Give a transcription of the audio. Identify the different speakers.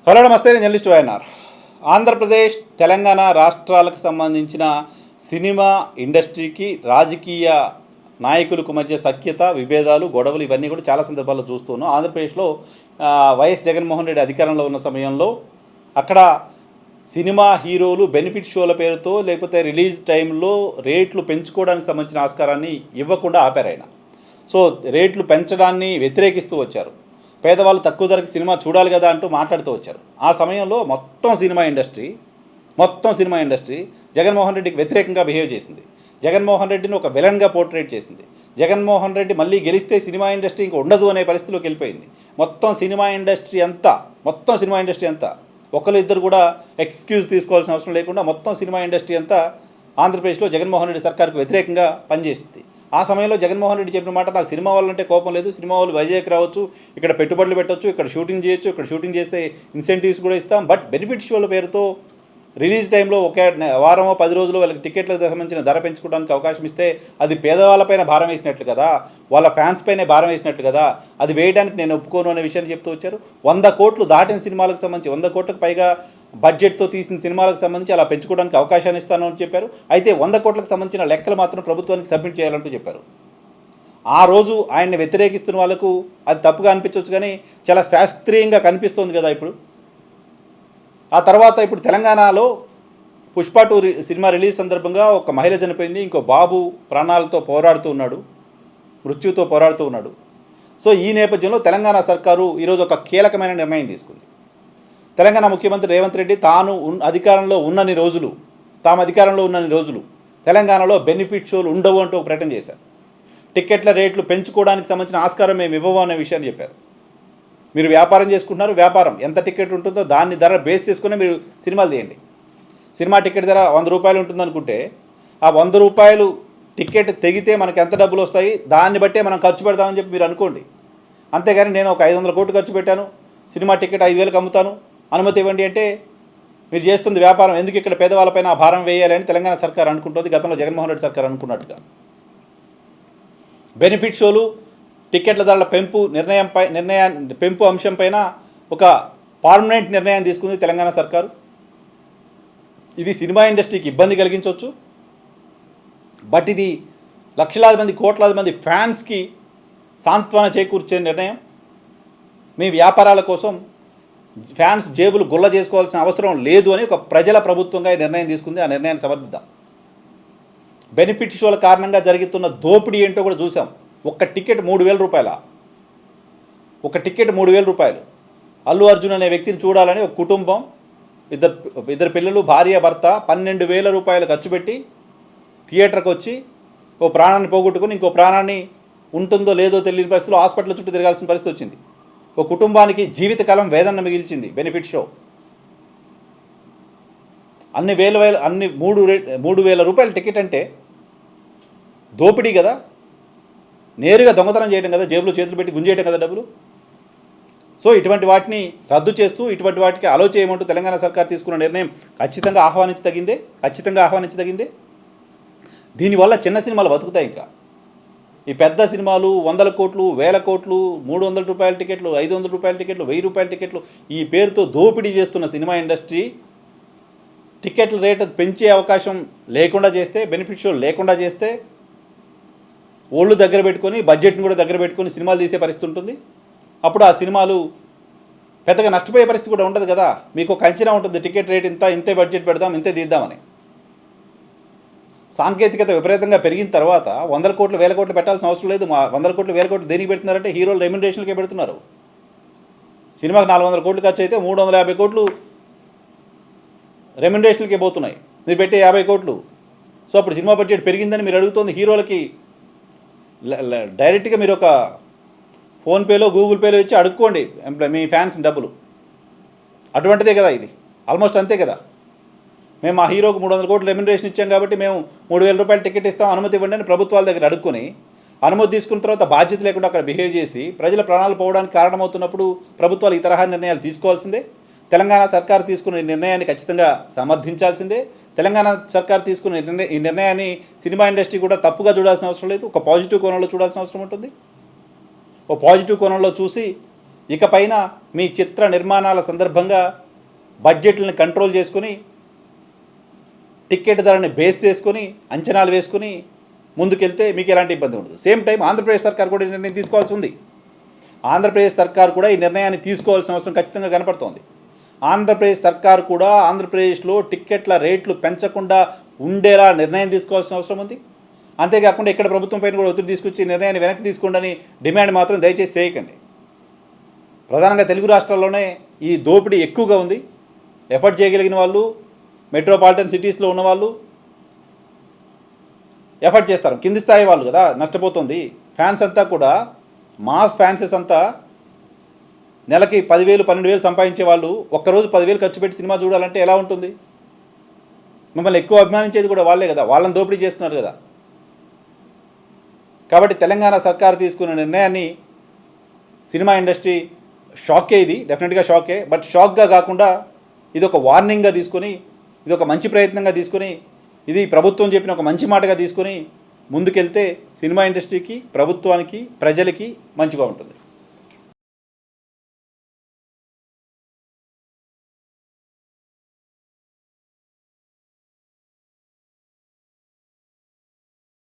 Speaker 1: Hello నమస్తే, నేను journalist YNR. Andhra Pradesh Telangana రాష్ట్రాలకు సంబంధించిన సినిమా ఇండస్ట్రీకి రాజకీయ నాయకులకు మధ్య సఖ్యత, విభేదాలు, గొడవలు ఇవన్నీ కూడా చాలా సందర్భాల్లో చూస్తున్నాం. ఆంధ్రప్రదేశ్లో వైఎస్ జగన్మోహన్ రెడ్డి అధికారంలో ఉన్న సమయంలో అక్కడ సినిమా హీరోలు బెనిఫిట్ షోల పేరుతో లేకపోతే రిలీజ్ టైంలో రేట్లు పెంచుకోవడానికి సంబంధించిన ఆస్కారాన్ని ఇవ్వకుండా ఆపారు ఆయన. సో రేట్లు పెంచడాన్ని వ్యతిరేకిస్తూ వచ్చారు. పేదవాళ్ళు తక్కువ ధరకి సినిమా చూడాలి కదా అంటూ మాట్లాడుతూ వచ్చారు. ఆ సమయంలో మొత్తం సినిమా ఇండస్ట్రీ జగన్మోహన్ రెడ్డికి వ్యతిరేకంగా బిహేవ్ చేసింది. జగన్మోహన్ రెడ్డిని ఒక విలన్గా పోర్ట్రేట్ చేసింది. జగన్మోహన్ రెడ్డి మళ్ళీ గెలిస్తే సినిమా ఇండస్ట్రీ ఇంకా ఉండదు అనే పరిస్థితిలోకి వెళ్ళిపోయింది. మొత్తం సినిమా ఇండస్ట్రీ అంతా ఒకరు ఇద్దరు కూడా ఎక్స్క్యూజ్ తీసుకోవాల్సిన అవసరం లేకుండా మొత్తం సినిమా ఇండస్ట్రీ అంతా ఆంధ్రప్రదేశ్లో జగన్మోహన్ రెడ్డి సర్కార్కు వ్యతిరేకంగా పనిచేస్తుంది. ఆ సమయంలో జగన్మోహన్ రెడ్డి చెప్పిన మాట, నాకు సినిమా వాళ్ళంటే కోపం లేదు, సినిమా వాళ్ళు వైజాగ్ రావచ్చు, ఇక్కడ పెట్టుబడులు పెట్టవచ్చు, ఇక్కడ షూటింగ్ చేయొచ్చు, ఇక్కడ షూటింగ్ చేస్తే ఇన్సెంటివ్స్ కూడా ఇస్తాం, బట్ బెనిఫిట్ షోల పేరుతో రిలీజ్ టైంలో ఒక వారమో 10 రోజులు వాళ్ళకి టికెట్లకు సంబంధించిన ధర పెంచుకోవడానికి అవకాశం ఇస్తే అది పేదవాళ్ళపైన భారం వేసినట్లు కదా, వాళ్ళ ఫ్యాన్స్ పైనే భారం వేసినట్లు కదా, అది వేయడానికి నేను ఒప్పుకోను అనే విషయాన్ని చెప్తూ వచ్చారు. 100 కోట్లు దాటిన సినిమాలకు సంబంధించి 100 కోట్లకు పైగా బడ్జెట్తో తీసిన సినిమాలకు సంబంధించి అలా పెంచుకోవడానికి అవకాశాన్ని ఇస్తాను అని చెప్పారు. అయితే 100 కోట్లకు సంబంధించిన లెక్కలు మాత్రం ప్రభుత్వానికి సబ్మిట్ చేయాలంటూ చెప్పారు. ఆ రోజు ఆయన్ని వ్యతిరేకిస్తున్న వాళ్ళకు అది తప్పుగా అనిపించవచ్చు, కానీ చాలా శాస్త్రీయంగా కనిపిస్తోంది కదా ఇప్పుడు. ఆ తర్వాత ఇప్పుడు తెలంగాణలో పుష్ప 2 సినిమా రిలీజ్ సందర్భంగా ఒక మహిళ చనిపోయింది, ఇంకో బాబు ప్రాణాలతో పోరాడుతూ ఉన్నాడు, మృత్యుతో పోరాడుతూ ఉన్నాడు. సో ఈ నేపథ్యంలో తెలంగాణ సర్కారు ఈరోజు ఒక కీలకమైన నిర్ణయం తీసుకుంది. తెలంగాణ ముఖ్యమంత్రి రేవంత్ రెడ్డి తాము అధికారంలో ఉన్నన్ని రోజులు తెలంగాణలో బెనిఫిట్ షోలు ఉండవు అంటూ ఒక ప్రకటన చేశారు. టిక్కెట్ల రేట్లు పెంచుకోవడానికి సంబంధించిన ఆస్కారం మేము ఇవ్వము అనే విషయాన్ని చెప్పారు. మీరు వ్యాపారం చేసుకుంటున్నారు, వ్యాపారం ఎంత టికెట్ ఉంటుందో దాన్ని ధర బేస్ చేసుకుని మీరు సినిమాలు తీయండి. సినిమా టికెట్ ధర 100 రూపాయలు ఉంటుందనుకుంటే ఆ 100 రూపాయలు టికెట్ తెగితే మనకు ఎంత డబ్బులు వస్తాయి, దాన్ని బట్టే మనం ఖర్చు పెడదామని చెప్పి మీరు అనుకోండి. అంతేగాని నేను ఒక 500 కోట్లు ఖర్చు పెట్టాను, సినిమా టికెట్ 5,000కి అమ్ముతాను, అనుమతి ఇవ్వండి అంటే మీరు చేస్తుంది వ్యాపారం, ఎందుకు ఇక్కడ పేదవాళ్ళపైన ఆ భారం వేయాలి అని తెలంగాణ సర్కార్ అనుకుంటుంది, గతంలో జగన్మోహన్ రెడ్డి సర్కార్ అనుకున్నట్టుగా. బెనిఫిట్ షోలు టికెట్ల ధరల పెంపు అంశంపైన ఒక పర్మనెంట్ నిర్ణయం తీసుకుంది తెలంగాణ సర్కారు. ఇది సినిమా ఇండస్ట్రీకి ఇబ్బంది కలిగించవచ్చు, బట్ ఇది లక్షలాది మంది కోట్లాది మంది ఫ్యాన్స్కి సాంత్వన చేకూర్చే నిర్ణయం. మీ వ్యాపారాల కోసం ఫ్యాన్స్ జేబులు గుల్ల చేసుకోవాల్సిన అవసరం లేదు అని ఒక ప్రజల ప్రభుత్వంగా ఈ నిర్ణయం తీసుకుంది. ఆ నిర్ణయాన్ని సమర్థిద్దాం. బెనిఫిట్ షోల కారణంగా జరుగుతున్న దోపిడీ ఏంటో కూడా చూసాం. ఒక టికెట్ 3,000 రూపాయల, అల్లు అర్జున్ అనే వ్యక్తిని చూడాలని ఒక కుటుంబం, ఇద్దరు పిల్లలు, భార్య భర్త 12,000 రూపాయలు ఖర్చు పెట్టి థియేటర్కి వచ్చి ఓ ప్రాణాన్ని పోగొట్టుకుని ఇంకో ప్రాణాన్ని ఉంటుందో లేదో తెలియని పరిస్థితిలో హాస్పిటల్ చుట్టూ తిరగాల్సిన పరిస్థితి వచ్చింది. ఒక కుటుంబానికి జీవితకాలం వేదన మిగిల్చింది బెనిఫిట్ షో. అన్ని 3,000 రూపాయల టికెట్ అంటే దోపిడీ కదా, నేరుగా దొంగతనం చేయడం కదా, జేబులో చేతులు పెట్టి గుంజేయడం కదా డబ్బులు. సో ఇటువంటి వాటిని రద్దు చేస్తూ ఇటువంటి వాటికి అలో చేయమంటూ తెలంగాణ సర్కార్ తీసుకున్న నిర్ణయం ఖచ్చితంగా ఆహ్వానించదగిందే. దీనివల్ల చిన్న సినిమాలు బతుకుతాయి. ఇంకా ఈ పెద్ద సినిమాలు 100 కోట్లు, 1000 కోట్లు, 300 రూపాయల టికెట్లు, 500 రూపాయల టికెట్లు, 1000 రూపాయల టికెట్లు ఈ పేరుతో దోపిడీ చేస్తున్న సినిమా ఇండస్ట్రీ టికెట్ల రేటు పెంచే అవకాశం లేకుండా చేస్తే, బెనిఫిట్ షో లేకుండా చేస్తే, ఓళ్ళు దగ్గర పెట్టుకొని బడ్జెట్ని కూడా దగ్గర పెట్టుకొని సినిమాలు తీసే పరిస్థితి ఉంటుంది. అప్పుడు ఆ సినిమాలు పెద్దగా నష్టపోయే పరిస్థితి కూడా ఉండదు కదా. మీకు ఒక అంచనా ఉంటుంది, టికెట్ రేట్ ఇంతే బడ్జెట్ పెడదాం, ఇంతే తీద్దామని. సాంకేతికత విపరీతంగా పెరిగిన తర్వాత 100 కోట్లు 1000 కోట్లు పెట్టాల్సిన అవసరం లేదు. 100 కోట్లు 1000 కోట్లు దేనికి పెడుతున్నారంటే హీరోలు రెమ్యునరేషన్కే పెడుతున్నారు. సినిమాకి 400 కోట్లు ఖర్చు అయితే 350 కోట్లు రెమ్యునరేషన్లకే పోతున్నాయి, మీరు పెట్టే 50 కోట్లు. సో అప్పుడు సినిమా బడ్జెట్ పెరిగిందని మీరు అడుగుతుంది హీరోలకి డైరెక్ట్గా మీరు ఒక ఫోన్పేలో గూగుల్ పేలో ఇచ్చి అడుక్కోండి మీ ఫ్యాన్స్ డబ్బులు. అటువంటిదే కదా ఇది, ఆల్మోస్ట్ అంతే కదా. మేము మా హీరోకి 300 కోట్లు రెమ్యునరేషన్ ఇచ్చాం కాబట్టి మేము 3,000 రూపాయలు టికెట్ ఇస్తాం, అనుమతి ఇవ్వండి అని ప్రభుత్వాల దగ్గర అడుక్కొని, అనుమతి తీసుకున్న తర్వాత బాధ్యత లేకుండా అక్కడ బిహేవ్ చేసి ప్రజల ప్రాణాలు పోవడానికి కారణమవుతున్నప్పుడు ప్రభుత్వాలు ఈ తరహా నిర్ణయాలు తీసుకోవాల్సిందే. తెలంగాణ సర్కారు తీసుకున్న ఈ నిర్ణయాన్ని ఖచ్చితంగా సమర్థించాల్సిందే. తెలంగాణ సర్కారు తీసుకున్న ఈ నిర్ణయాన్ని సినిమా ఇండస్ట్రీ కూడా తప్పుగా చూడాల్సిన అవసరం లేదు, ఒక పాజిటివ్ కోణంలో చూడాల్సిన అవసరం ఉంటుంది. ఓ పాజిటివ్ కోణంలో చూసి ఇకపైన మీ చిత్ర నిర్మాణాల సందర్భంగా బడ్జెట్లను కంట్రోల్ చేసుకుని టికెట్ ధరని బేస్ చేసుకుని అంచనాలు వేసుకుని ముందుకెళ్తే మీకు ఎలాంటి ఇబ్బంది ఉండదు. సేమ్ టైం ఆంధ్రప్రదేశ్ సర్కార్ కూడా ఈ నిర్ణయం తీసుకోవాల్సి ఉంది. ఆంధ్రప్రదేశ్ సర్కార్ కూడా ఈ నిర్ణయాన్ని తీసుకోవాల్సిన అవసరం ఖచ్చితంగా కనపడుతోంది. ఆంధ్రప్రదేశ్ సర్కార్ కూడా ఆంధ్రప్రదేశ్లో టిక్కెట్ల రేట్లు పెంచకుండా ఉండేలా నిర్ణయం తీసుకోవాల్సిన అవసరం ఉంది. అంతేకాకుండా ఇక్కడ ప్రభుత్వం పైన కూడా ఒత్తిడి తీసుకొచ్చి నిర్ణయాన్ని వెనక్కి తీసుకోండి డిమాండ్ మాత్రం దయచేసి చేయకండి. ప్రధానంగా తెలుగు రాష్ట్రాల్లోనే ఈ దోపిడీ ఎక్కువగా ఉంది. ఎఫర్ట్ చేయగలిగిన వాళ్ళు, మెట్రోపాలిటన్ సిటీస్లో ఉన్నవాళ్ళు ఎఫర్ట్ చేస్తారు. కింది స్థాయి వాళ్ళు కదా నష్టపోతుంది. ఫ్యాన్స్ అంతా కూడా మాస్ ఫ్యాన్సెస్ అంతా నెలకి 10,000 12,000 సంపాదించే వాళ్ళు ఒక్కరోజు 10,000 ఖర్చు పెట్టి సినిమా చూడాలంటే ఎలా ఉంటుంది? మిమ్మల్ని ఎక్కువ అభిమానించేది కూడా వాళ్ళే కదా, వాళ్ళని దోపిడీ చేస్తున్నారు కదా. కాబట్టి తెలంగాణ సర్కారు తీసుకున్న నిర్ణయాన్ని సినిమా ఇండస్ట్రీ షాకే, ఇది డెఫినెట్గా షాకే. బట్ షాక్గా కాకుండా ఇది ఒక వార్నింగ్గా తీసుకొని, ఇది ఒక మంచి ప్రయత్నంగా తీసుకొని, ఇది ప్రభుత్వం చెప్పిన ఒక మంచి మాటగా తీసుకొని ముందుకెళ్తే సినిమా ఇండస్ట్రీకి, ప్రభుత్వానికి, ప్రజలకి మంచిగా ఉంటుంది.